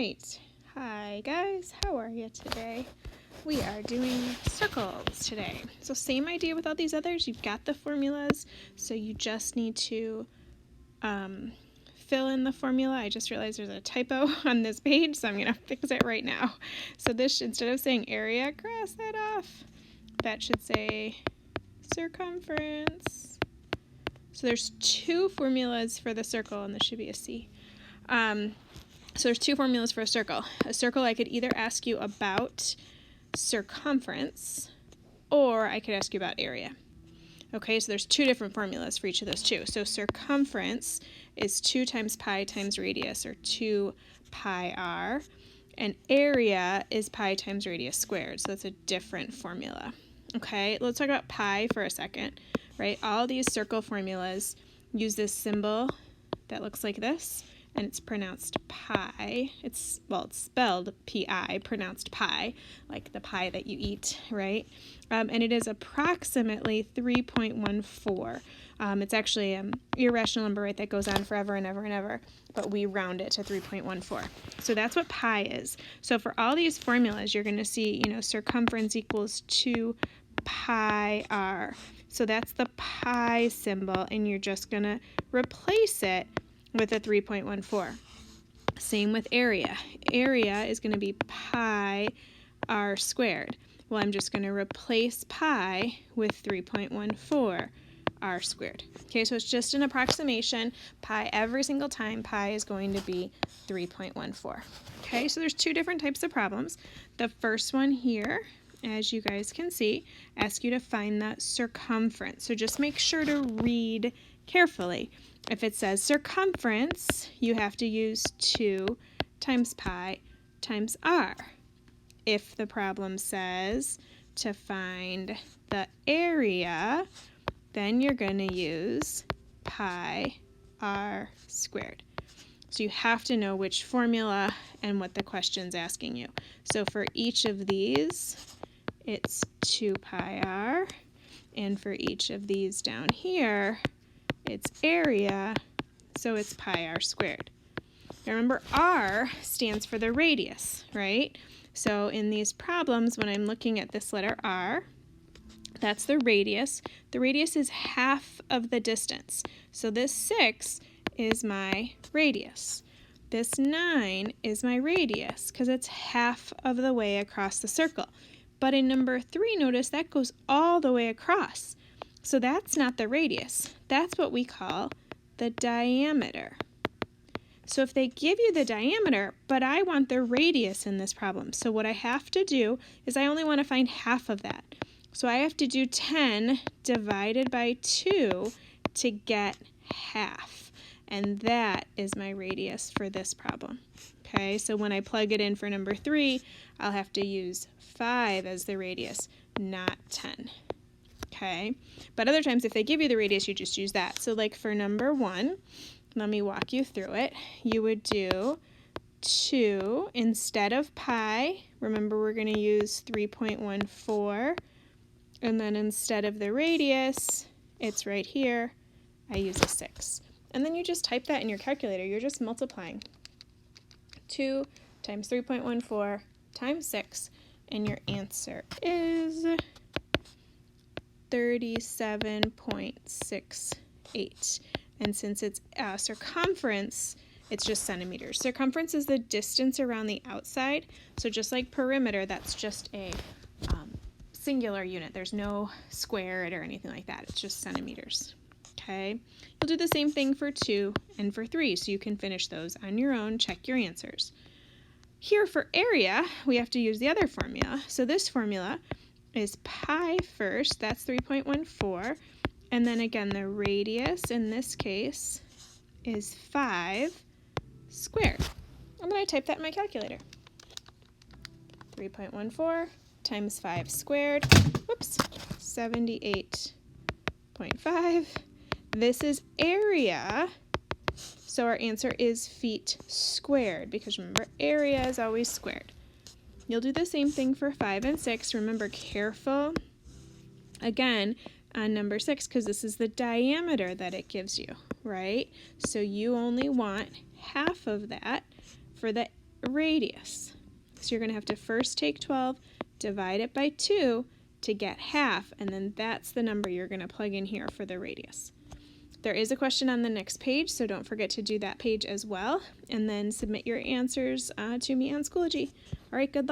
right. Hi guys, how are you today? We are doing circles today. So same idea with all these others. You've got the formulas, so you just need to fill in the formula. I just realized there's a typo on this page, so I'm going to fix it right now. So this, instead of saying area, cross that off. That should say circumference. So there's two formulas for the circle, and this should be a C. So there's two formulas for a circle. A circle, I could either ask you about circumference, or I could ask you about area. Okay, so there's two different formulas for each of those two. So circumference is 2 times pi times radius, or 2 pi r, and area is pi times radius squared, so that's a different formula. Okay, let's talk about pi for a second, right? All these circle formulas use this symbol that looks like this, and it's pronounced pi. It's spelled P-I, pronounced pi, like the pie that you eat, right? And it is approximately 3.14. It's actually an irrational number, right, that goes on forever and ever and ever, but we round it to 3.14. So that's what pi is. So for all these formulas, you're going to see, circumference equals 2 pi r. So that's the pi symbol, and you're just going to replace it with a 3.14. Same with area. Area is going to be pi r squared. Well, I'm just going to replace pi with 3.14 r squared. Okay, so it's just an approximation. Pi, every single time, pi is going to be 3.14. Okay, so there's two different types of problems. The first one here, as you guys can see, asks you to find the circumference. So just make sure to read carefully. If it says circumference, you have to use 2 times pi times r. If the problem says to find the area, then you're going to use pi r squared. So you have to know which formula and what the question's asking you. So for each of these, it's 2 pi r, and for each of these down here, it's area, so it's pi r squared. Now remember, r stands for the radius, right? So in these problems, when I'm looking at this letter r, that's the radius. The radius is half of the distance. So this 6 is my radius. This 9 is my radius, because it's half of the way across the circle. But in number 3, notice that goes all the way across. So that's not the radius. That's what we call the diameter. So if they give you the diameter, but I want the radius in this problem, so what I have to do is I only want to find half of that. So I have to do 10 divided by 2 to get half. And that is my radius for this problem. Okay, so when I plug it in for number 3, I'll have to use 5 as the radius, not 10. Okay, but other times if they give you the radius, you just use that. So like for number 1, let me walk you through it. You would do 2 instead of pi. Remember, we're going to use 3.14. And then instead of the radius, it's right here, I use a 6. And then you just type that in your calculator. You're just multiplying. 2 times 3.14 times 6, and your answer is 37.68. And since it's circumference, it's just centimeters. Circumference is the distance around the outside. So just like perimeter, that's just a singular unit. There's no squared or anything like that. It's just centimeters. Okay. You'll do the same thing for 2 and for 3, so you can finish those on your own. Check your answers. Here for area, we have to use the other formula. So this formula is pi first, that's 3.14, and then again the radius in this case is 5 squared. I'm going to type that in my calculator. 3.14 times 5 squared, whoops, 78.5. This is area, so our answer is feet squared, because remember, area is always squared. You'll do the same thing for 5 and 6. Remember, careful, again, on number 6, because this is the diameter that it gives you, right? So you only want half of that for the radius. So you're going to have to first take 12, divide it by 2 to get half, and then that's the number you're going to plug in here for the radius. There is a question on the next page, so don't forget to do that page as well, and then submit your answers to me on Schoology. All right, good luck.